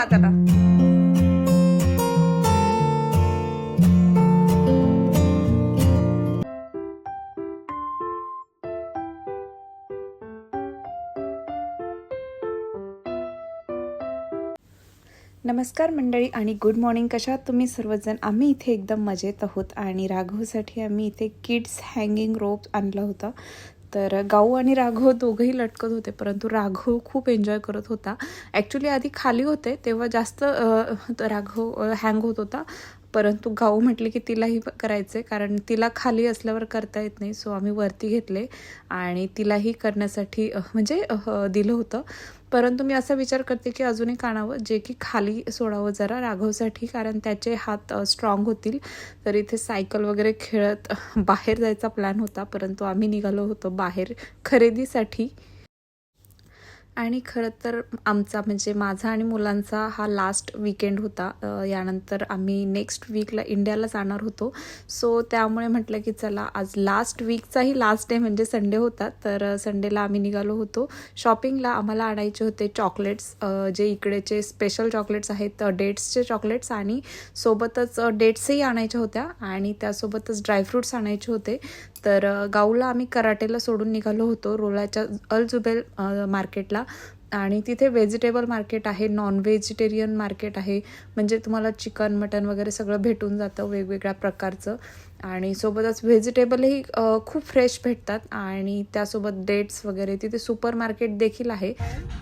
त्याला नमस्कार मंडळी आणि गुड मॉर्निंग. कशा आहात तुम्ही सर्वजण? आम्ही इथे एकदम मजेत आहोत आणि राघवसाठी आम्ही इथे किड्स हँगिंग रोप आणला होता. तर गाऊ आणि राघव दोघंही लटकत होते, परंतु राघव खूप एन्जॉय करत होता. ॲक्च्युली आधी खाली होते तेव्हा जास्त राघव हँग होत होता, परंतु गाऊ म्हटली की तिलाही करायचं आहे, कारण तिला खाली असल्यावर करता येत नाही. सो आम्ही वरती घेतले आणि तिलाही करण्यासाठी दिलं होतं. परंतु मी असा विचार करते की अजून एक आणावं जे की खाली सोडावं जरा राघवसाठी, कारण त्याचे हात स्ट्रॉंग होतील. तर इथे सायकल वगैरे खेळत बाहेर जायचा प्लॅन होता, परंतु आम्ही निघालो होतो बाहेर खरेदीसाठी. आणि खरं तर आमचा माझा आणि मुलांचा हा लास्ट वीकेंड होता. यानंतर आम्ही नेक्स्ट वीकला इंडियाला जाणार होतो. सो त्यामुळे म्हटलं की चला आज लास्ट वीकचाही लास्ट डे म्हणजे संडे होता, तर संडेला आम्ही निघालो होतो शॉपिंगला. आम्हाला आणायचे होते चॉकलेट्स, जे इकडेचे स्पेशल चॉकलेट्स आहेत, डेट्सचे चॉकलेट्स, आणि सोबतच डेट्सही आणायच्या होत्या आणि त्यासोबतच ड्रायफ्रूट्स आणायचे होते. तर गाऊला आम्ही कराटेला सोडून निघालो होतो रोलाच्या अल जुबैल मार्केटला. आणि तिथे व्हेजिटेबल मार्केट आहे, नॉन व्हेजिटेरियन मार्केट आहे, म्हणजे तुम्हाला चिकन मटन वगैरे सगळं भेटून जातं वेगवेगळ्या प्रकारचं. आणि सोबतच व्हेजिटेबलही खूप फ्रेश भेटतात आणि त्यासोबत डेट्स वगैरे. तिथे सुपर मार्केट देखील आहे.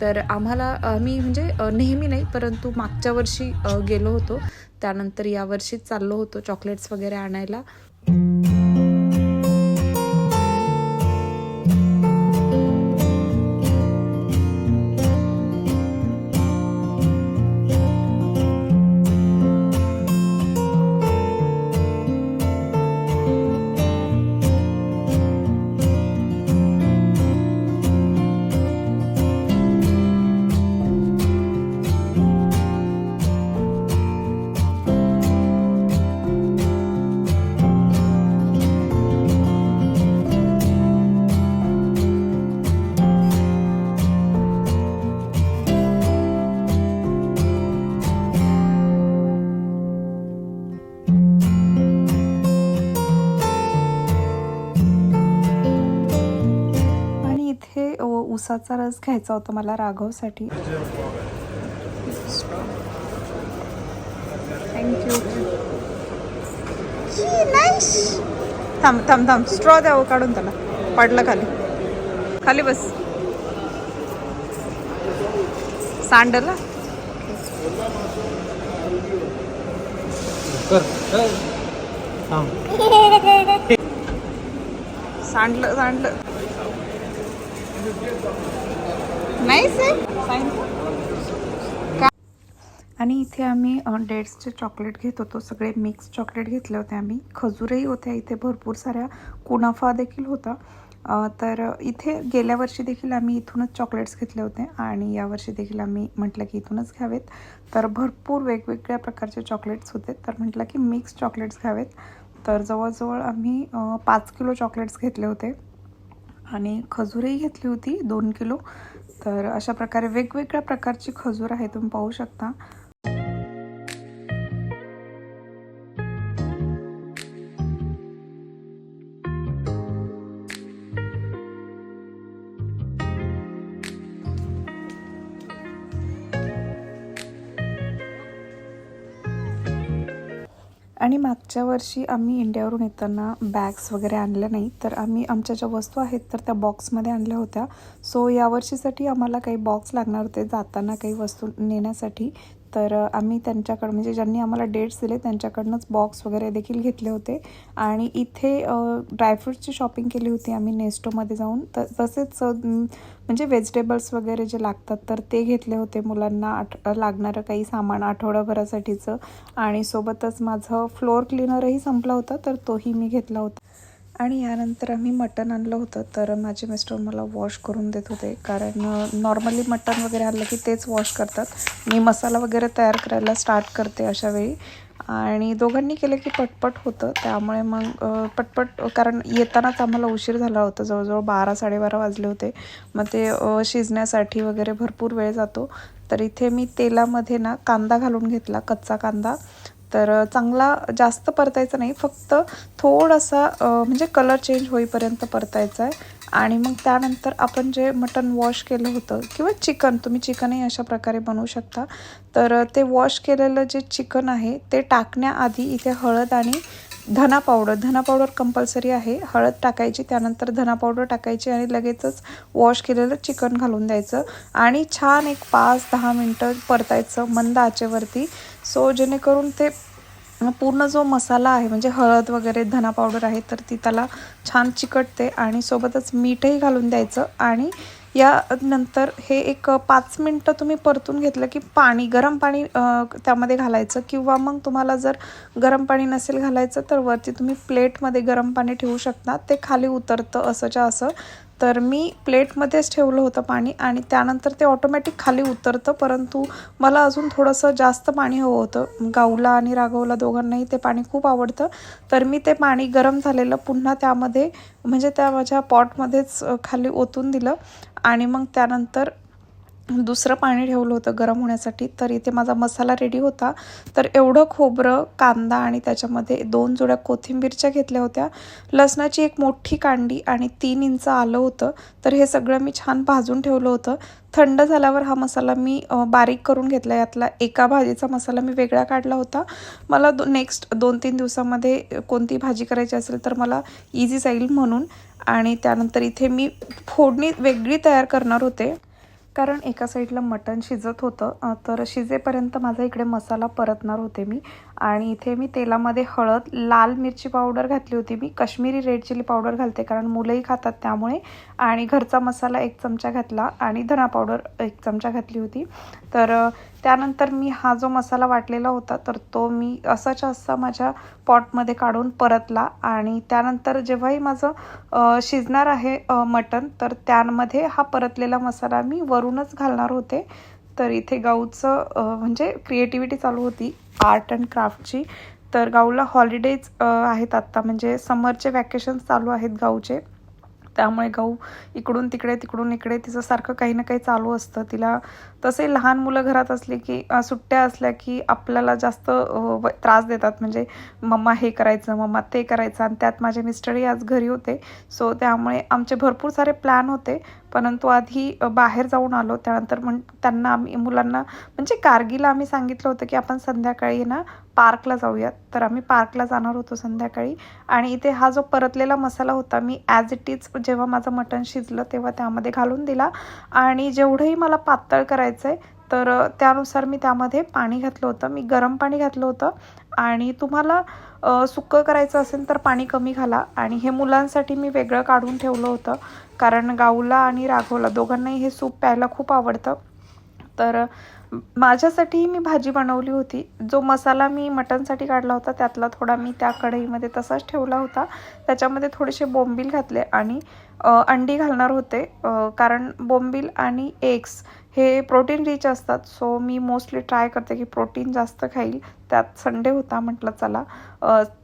तर आम्ही नेहमी नाही, परंतु मागच्या वर्षी गेलो होतो, त्यानंतर यावर्षीच चाललो होतो चॉकलेट्स वगैरे आणायला. उसाचा रस घ्यायचा होता मला राघवसाठी. थँक्यू. थांब थांब थांब, स्ट्रॉ द्यावं काढून, त्याला पडलं खाली. खाली बस. सांडला सांडलं सांडलं नाही आणि इथे आम्ही डेट्सचे चॉकलेट घेत होतो. सगळे मिक्स चॉकलेट घेतले होते आम्ही. खजूरही होत्या इथे भरपूर साऱ्या, कुनाफा देखील होता. तर इथे गेल्या वर्षी देखील आम्ही इथूनच चॉकलेट्स घेतले होते आणि यावर्षी देखील आम्ही म्हटलं की इथूनच घ्यावेत. तर भरपूर वेगवेगळ्या प्रकारचे चॉकलेट्स होते, तर म्हटलं की मिक्स चॉकलेट्स घ्यावेत. तर जवळजवळ आम्ही 5 किलो चॉकलेट्स घेतले होते आणि खजूरही घेतली होती 2 किलो. तर अशा प्रकारे वेगवेगळ्या प्रकारची खजूर आहे, तुम्ही पाहू शकता. आणि मागच्या वर्षी आम्ही इंडियावरून येताना बॅग्स वगैरे आणल्या नाही, तर आम्ही आमच्या ज्या वस्तू आहेत तर त्या बॉक्समध्ये आणल्या होत्या. सो यावर्षीसाठी आम्हाला काही बॉक्स लागणार होते जाताना काही वस्तू नेण्यासाठी. तर आम्ही त्यांच्याकडं ज्यांनी आम्हाला डेट्स दिले त्यांच्याकडनंच बॉक्स वगैरे देखील घेतले होते. आणि इथे ड्रायफ्रूट्सची शॉपिंग केली होती आम्ही नेस्टोमध्ये जाऊन. तर तसेच व्हेजिटेबल्स वगैरे जे लागतात तर ते घेतले होते मुलांना लागणारं काही सामान आठवड्याभरासाठीचं. आणि सोबतच माझं फ्लोअर क्लीनरही संपला होता, तर तोही मी घेतला होता. आणि यानंतर आम्ही मटण आणलं होतं. तर माझे मिस्टर मला वॉश करून देत होते, कारण नॉर्मली मटण वगैरे आणलं की तेच वॉश करतात. मी मसाला वगैरे तयार करायला स्टार्ट करते अशा वेळी. आणि दोघांनी केलं की पटपट होतं. त्यामुळे मग पटपट, कारण येतानाच आम्हाला उशीर झाला होता, जवळजवळ 12-12:30 वाजले होते. मग ते शिजण्यासाठी वगैरे भरपूर वेळ जातो. तर इथे मी तेलामध्ये ना कांदा घालून घेतला, कच्चा कांदा. तर चांगला जास्त परतायचा नाही, फक्त थोडासा म्हणजे कलर चेंज होईपर्यंत परतायचा आहे. आणि मग त्यानंतर आपण जे मटण वॉश केलं होतं, किंवा चिकन, तुम्ही चिकनही अशा प्रकारे बनवू शकता. तर ते वॉश केलेलं जे चिकन आहे ते टाकण्याआधी इथे हळद आणि धना पावडर कंपल्सरी आहे. हळद टाकायची, त्यानंतर धना पावडर टाकायची आणि लगेचच वॉश केलेलं चिकन घालून द्यायचं आणि छान एक 5-10 मिनटं परतायचं मंद आचेवरती. सो जेणेकरून ते पूर्ण जो मसाला आहे, म्हणजे हळद वगैरे धना पावडर आहे, तर ती त्याला छान चिकटते. आणि सोबतच मीठही घालून द्यायचं. आणि यानंतर हे एक 5 मिनटं तुम्ही परतून घेतलं की गरम पाणी त्यामध्ये घालायचं, किंवा मग तुम्हाला जर गरम पाणी नसेल घालायचं तर वरती तुम्ही प्लेटमध्ये गरम पाणी ठेवू शकता, ते खाली उतरतं असंच्या असं. तर मी प्लेटमध्येच ठेवलं होतं पाणी आणि त्यानंतर ते ऑटोमॅटिक खाली उतरतं. परंतु मला अजून थोडंसं जास्त पाणी हवं होतं. गाऊला आणि राघवला दोघांनाही ते पाणी खूप आवडतं. तर मी ते पाणी गरम झालेलं पुन्हा त्यामध्ये, म्हणजे त्या माझ्या पॉटमध्येच खाली ओतून दिलं. आणि मग त्यानंतर दुसरं पाणी ठेवलं होतं गरम होण्यासाठी. तर इथे माझा मसाला रेडी होता. तर एवढं खोबरं, कांदा आणि त्याच्यामध्ये 2 जोड्या कोथिंबीरच्या घेतल्या होत्या, लसणाची एक मोठी कांडी आणि 3 इंच आलं होतं. तर हे सगळं मी छान भाजून ठेवलं होतं. थंड झाल्यावर हा मसाला मी बारीक करून घेतला. यातला एका भाजीचा मसाला मी वेगळा काढला होता. मला नेक्स्ट 2-3 दिवसामध्ये कोणती भाजी करायची असेल तर मला इझी जाईल म्हणून. आणि त्यानंतर इथे मी फोडणी वेगळी तयार करणार होते, कारण एका साईडला मटण शिजत होतं. तर शिजेपर्यंत माझा इकडे मसाला परतणार होते मी. आणि इथे मी तेलामध्ये हळद, लाल मिरची पावडर घातली होती. मी काश्मीरी रेड चिली पावडर घालते, कारण मुलंही खातात त्यामुळे. आणि घरचा मसाला 1 चमचा घातला आणि धना पावडर 1 चमचा घातली होती. तर त्यानंतर मी हा जो मसाला वाटलेला होता तर तो मी असाच्या असा माझ्या पॉटमध्ये काढून परतला. आणि त्यानंतर जेव्हाही माझं शिजणार आहे मटण, तर त्यामध्ये हा परतलेला मसाला मी वरूनच घालणार होते. तर इथे गाऊचं म्हणजे क्रिएटिव्हिटी चालू होती, आर्ट अँड क्राफ्टची. तर गाऊला हॉलिडेज आहेत आत्ता, म्हणजे समरचे वॅकेशन्स चालू आहेत गाऊचे. त्यामुळे गाऊ इकडून तिकडे तिचं सारखं काही ना काही चालू असतं. तिला तसे लहान मुलं घरात असली की सुट्ट्या असल्या की आपल्याला जास्त त्रास देतात, म्हणजे मम्मा हे करायचं, मम्मा ते करायचं. आणि त्यात माझे मिस्टरही आज घरी होते. सो त्यामुळे आमचे भरपूर सारे प्लॅन होते. परंतु आधी बाहेर जाऊन आलो. त्यानंतर त्यांना मुलांना म्हणजे कारगीला आम्ही सांगितलं होतं की आपण संध्याकाळी ना पार्कला जाऊयात. तर आम्ही पार्कला जाणार होतो संध्याकाळी. आणि इथे हा जो परतलेला मसाला होता मी ॲज इट इज जेव्हा माझं मटण शिजलं तेव्हा त्यामध्ये घालून दिला. आणि जेवढंही मला पातळ करायचं आहे तर त्यानुसार मी त्यामध्ये पाणी घातलं होतं. मी गरम पाणी घातलं होतं. आणि तुम्हाला सुक्कं करायचं असेल तर पाणी कमी घाला. आणि हे मुलांसाठी मी वेगळं काढून ठेवलं होतं, कारण गाऊला आणि राघवला दोघांनाही हे सूप प्यायला खूप आवडतं. तर माझ्यासाठीही मी भाजी बनवली होती. जो मसाला मी मटणसाठी काढला होता त्यातला थोडा मी त्या कढईमध्ये तसाच ठेवला होता. त्याच्यामध्ये थोडेसे बोंबील घातले आणि अंडी घालणार होते, कारण बोंबील आणि एग्स हे प्रोटीन रिच असतात. सो मी मोस्टली ट्राय करते की प्रोटीन जास्त खाईल. त्यात संडे होता, म्हटलं चला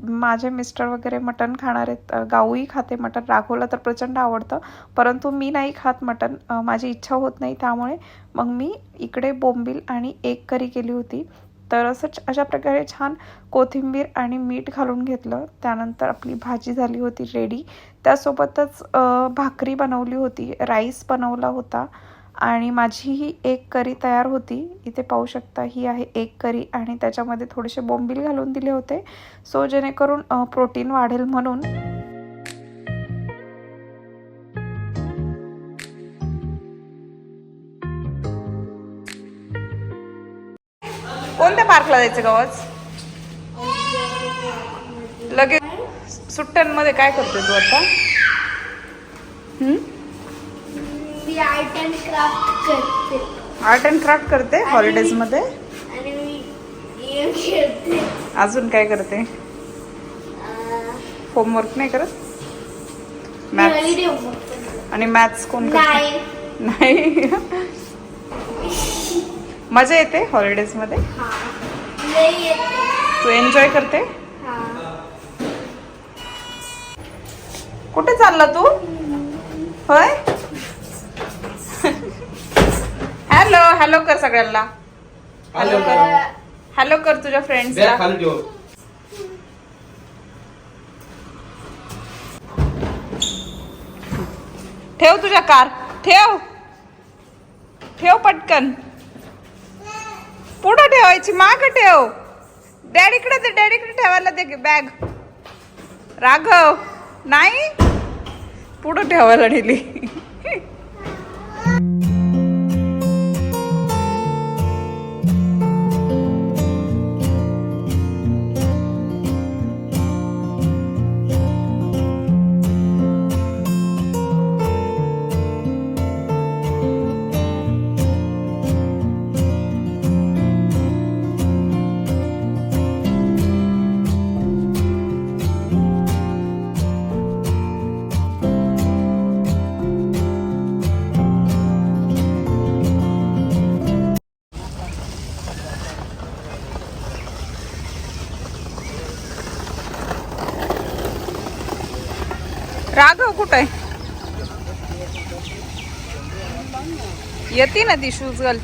माझे मिस्टर वगैरे मटण खाणार आहेत. गाऊही खाते मटण, राघवला तर प्रचंड आवडतं, परंतु मी नाही खात मटण, माझी इच्छा होत नाही. त्यामुळे मग मी इकडे बोंबील आणि एग करी केली होती. तर अशा प्रकारे छान कोथिंबीर आणि मीठ घालून घेतलं. त्यानंतर आपली भाजी झाली होती रेडी. त्यासोबतच भाकरी बनवली होती, राईस बनवला होता. आणि माझी ही एग करी तयार होती. इथे पाहू शकता, ही आहे एग करी. आणि त्याच्यामध्ये थोडेसे बोंबील घालून दिले होते, सो जेणेकरून प्रोटीन वाढेल म्हणून. कोणत्या पार्कला जायचं गावात लगेच सुट्ट्यांमध्ये? काय करते तू आता? मी आर्ट अँड क्राफ्ट करते. आर्ट अँड क्राफ्ट करते हॉलिडेज मध्ये. आणि मी गेम खेळते. अजून काय करते? होमवर्क नाही करत? मॅथ्स आणि मॅथ्स कोण करते? नाही. मजा येते हॉलिडेज मध्ये? नाही येत. तू एन्जॉय करते? हा. कुठे चालला तू? होय. हॅलो हॅलो कर सगळ्यांना. हॅलो कर. हॅलो कर तुझ्या फ्रेंड्सला. ठेव तुझ्या कार. ठेव ठेव पटकन. पुढं ठेवायची, माग ठेव. डॅडीकडे दे, डॅडीकडे ठेवायला दे बॅग. राघव नाही, पुढं ठेवायला नेली. राघव कुठे आहे? येते ना ती शूज घाल.